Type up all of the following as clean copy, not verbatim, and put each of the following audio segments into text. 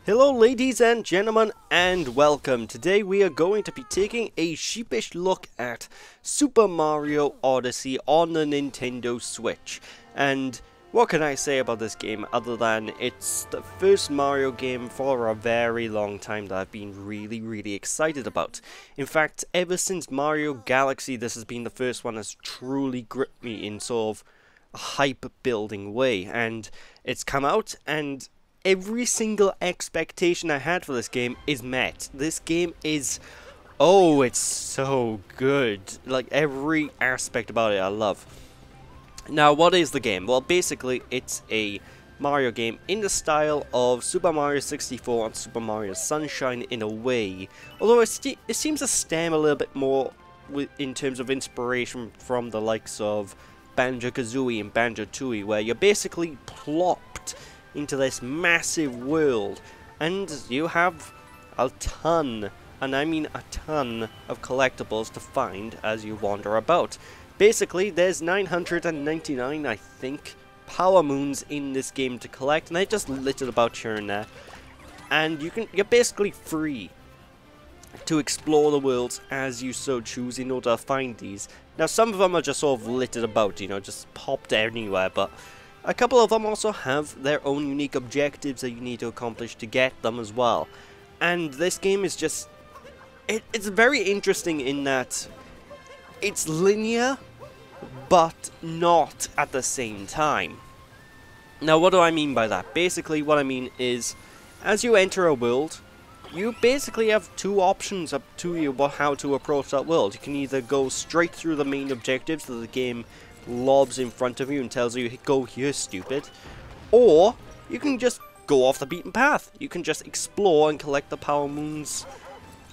Hello ladies and gentlemen, and welcome. Today we are going to be taking a sheepish look at Super Mario Odyssey on the Nintendo Switch. And what can I say about this game other than it's the first Mario game for a very long time that I've been really excited about. In fact, ever since Mario Galaxy, this has been the first one that's truly gripped me in sort of a hype building way. And it's come out, and every single expectation I had for this game is met. This game is, oh, it's so good. Like, every aspect about it I love. Now, what is the game? Well, basically, it's a Mario game in the style of Super Mario 64 and Super Mario Sunshine in a way. Although it seems to stem a little bit more in terms of inspiration from the likes of Banjo-Kazooie and Banjo-Tooie, where you're basically plopped into this massive world, and you have a ton, and I mean a ton, of collectibles to find as you wander about. Basically, there's 999, I think, power moons in this game to collect, and they just littered about here and there. And you're basically free to explore the worlds as you so choose in order to find these. Now, some of them are just sort of littered about, you know, just popped anywhere, but a couple of them also have their own unique objectives that you need to accomplish to get them as well. And this game is just, it's very interesting in that it's linear, but not at the same time. Now, what do I mean by that? Basically, what I mean is, as you enter a world, you basically have two options up to you about how to approach that world. You can either go straight through the main objectives that the game lobs in front of you and tells you, go here, stupid. Or you can just go off the beaten path. You can just explore and collect the power moons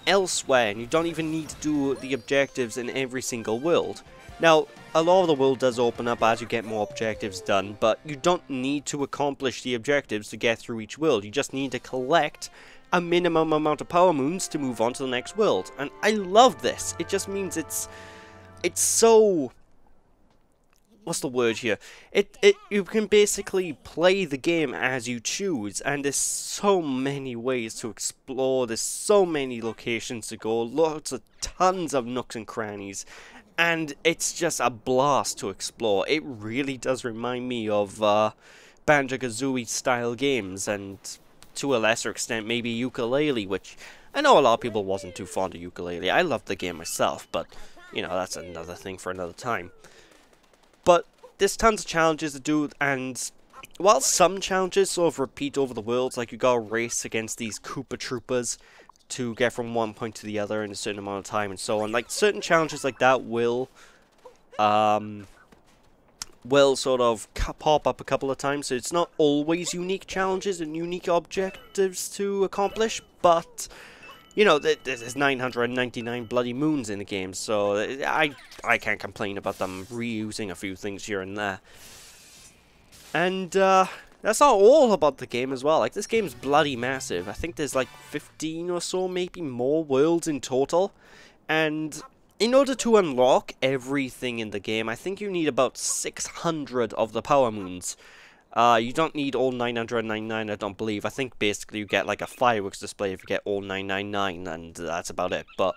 elsewhere, and you don't even need to do the objectives in every single world. Now, a lot of the world does open up as you get more objectives done, but you don't need to accomplish the objectives to get through each world. You just need to collect a minimum amount of power moons to move on to the next world. And I love this. It just means it's so, what's the word here? You can basically play the game as you choose, and there's so many ways to explore. There's so many locations to go, tons of nooks and crannies, and it's just a blast to explore. It really does remind me of Banjo-Kazooie style games, and to a lesser extent maybe Yooka-Laylee, which I know a lot of people wasn't too fond of Yooka-Laylee. I loved the game myself, but you know, that's another thing for another time. But there's tons of challenges to do, and while some challenges sort of repeat over the worlds, like you gotta race against these Koopa Troopas to get from one point to the other in a certain amount of time and so on, like certain challenges like that will sort of pop up a couple of times, so it's not always unique challenges and unique objectives to accomplish, but you know, there's 999 bloody moons in the game, so I can't complain about them reusing a few things here and there. And that's not all about the game as well. Like, this game's bloody massive. I think there's like 15 or so, maybe more worlds in total. And in order to unlock everything in the game, I think you need about 600 of the power moons. You don't need all 999, I don't believe. I think basically you get like a fireworks display if you get all 999, and that's about it. But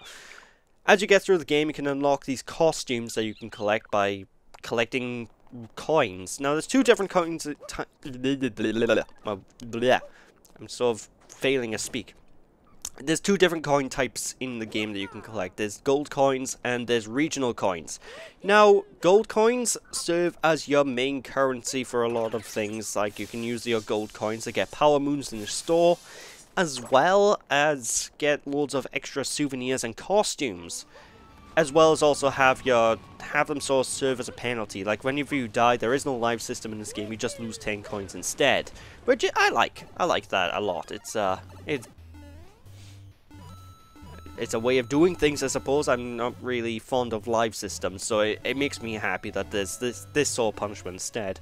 as you get through the game, you can unlock these costumes that you can collect by collecting coins. Now, there's two different coins. I'm sort of failing to speak. There's two different coin types in the game that you can collect. There's gold coins and there's regional coins. Now, gold coins serve as your main currency for a lot of things. Like, you can use your gold coins to get power moons in the store, as well as get loads of extra souvenirs and costumes. As well as also have them sort of serve as a penalty. Like, whenever you die, there is no life system in this game. You just lose 10 coins instead, which I like. I like that a lot. It's a way of doing things, I suppose. I'm not really fond of live systems, so it makes me happy that there's this sort of punishment instead.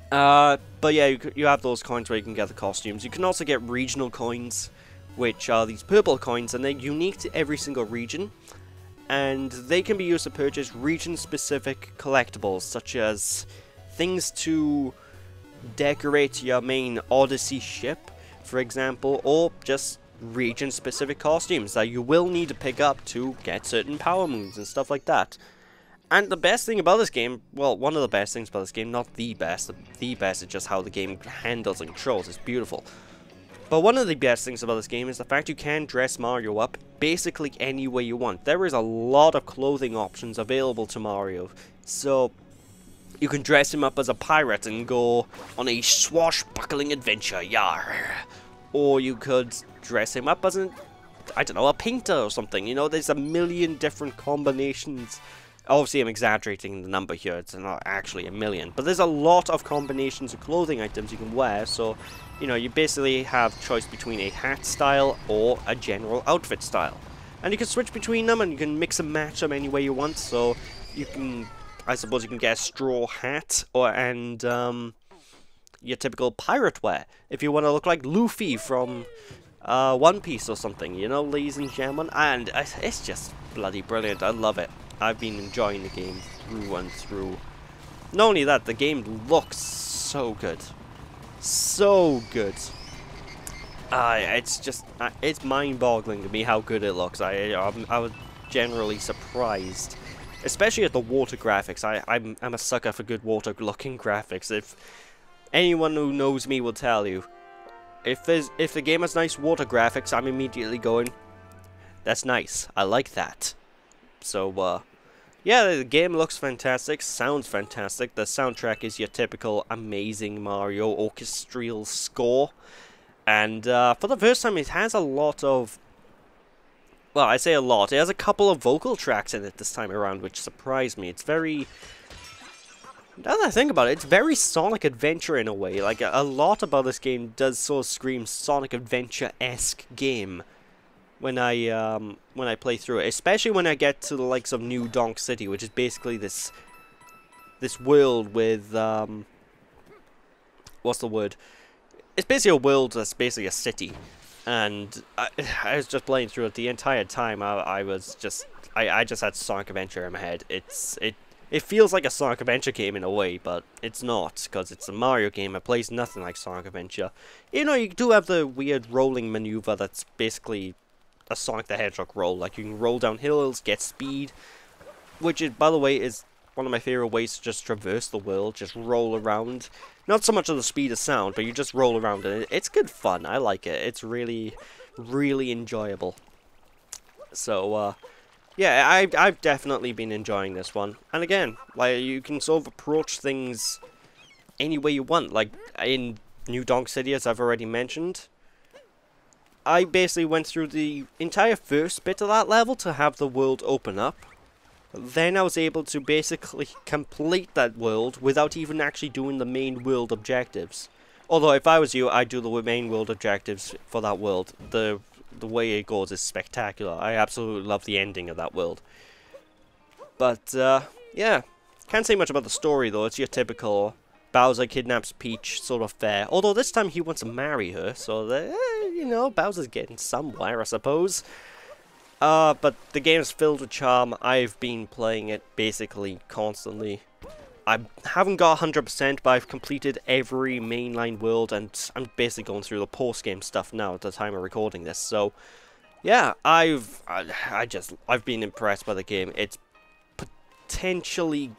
But yeah, you have those coins where you can get the costumes. You can also get regional coins, which are these purple coins, and they're unique to every single region. And they can be used to purchase region-specific collectibles, such as things to decorate your main Odyssey ship. for example, or just region-specific costumes that you will need to pick up to get certain power moves and stuff like that. And the best thing about this game, well, one of the best things about this game, not the best is just how the game handles and controls. It's beautiful. But one of the best things about this game is the fact you can dress Mario up basically any way you want. There is a lot of clothing options available to Mario. So you can dress him up as a pirate and go on a swashbuckling adventure, yar. Or you could dress him up as I don't know, a painter or something. You know, there's a million different combinations. Obviously, I'm exaggerating the number here. It's not actually a million. But there's a lot of combinations of clothing items you can wear. So, you know, you basically have choice between a hat style or a general outfit style. And you can switch between them and you can mix and match them any way you want. So, you can, I suppose you can get a straw hat and your typical pirate wear. If you want to look like Luffy from One Piece or something, you know, ladies and gentlemen. And it's just bloody brilliant. I love it. I've been enjoying the game through and through. Not only that, the game looks so good. So good. It's just, it's mind-boggling to me how good it looks. I was generally surprised. Especially at the water graphics. I'm a sucker for good water-looking graphics. If anyone who knows me will tell you, if the game has nice water graphics, I'm immediately going, that's nice. I like that. So, yeah, the game looks fantastic, sounds fantastic. The soundtrack is your typical amazing Mario orchestral score. And for the first time, it has a lot of... Well, I say a lot. It has a couple of vocal tracks in it this time around, which surprised me. It's very... Now that I think about it, it's very Sonic Adventure in a way. Like, a lot about this game does sort of scream Sonic Adventure-esque game. When I play through it, especially when I get to the likes of New Donk City, which is basically this world with what's the word? It's basically a world that's basically a city, and I was just playing through it the entire time. I just had Sonic Adventure in my head. It feels like a Sonic Adventure game in a way, but it's not, because it's a Mario game. It plays nothing like Sonic Adventure. You know, you do have the weird rolling maneuver that's basically a Sonic the Hedgehog roll. Like, you can roll down hills, get speed, which is, by the way, is one of my favorite ways to just traverse the world, just roll around. Not so much of the speed of sound, but you just roll around, and it's good fun. I like it. It's really, really enjoyable. So, yeah, I've definitely been enjoying this one. And again, like, you can sort of approach things any way you want. Like, in New Donk City, as I've already mentioned, I basically went through the entire first bit of that level to have the world open up. Then I was able to basically complete that world without even actually doing the main world objectives. Although if I was you, I'd do the main world objectives for that world. The way it goes is spectacular. I absolutely love the ending of that world. But, yeah. Can't say much about the story though. It's your typical Bowser kidnaps Peach sort of fare. Although this time he wants to marry her, so you know, Bowser's getting somewhere, I suppose. But the game is filled with charm. I've been playing it basically constantly. I haven't got 100%, but I've completed every mainline world, and I'm basically going through the post-game stuff now at the time of recording this. So, yeah, I've been impressed by the game. It's potentially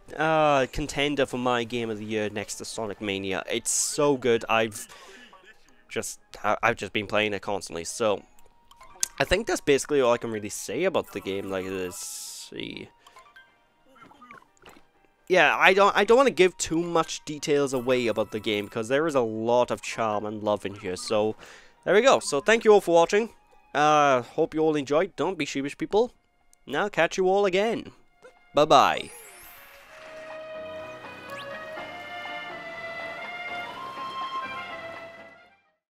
contender for my game of the year next to Sonic Mania. It's so good. I've just been playing it constantly. So I think that's basically all I can really say about the game. Like, let's see. Yeah, I don't want to give too much details away about the game because there is a lot of charm and love in here. So there we go. So thank you all for watching. Hope you all enjoyed. Don't be sheepish, people. Now catch you all again. Bye bye.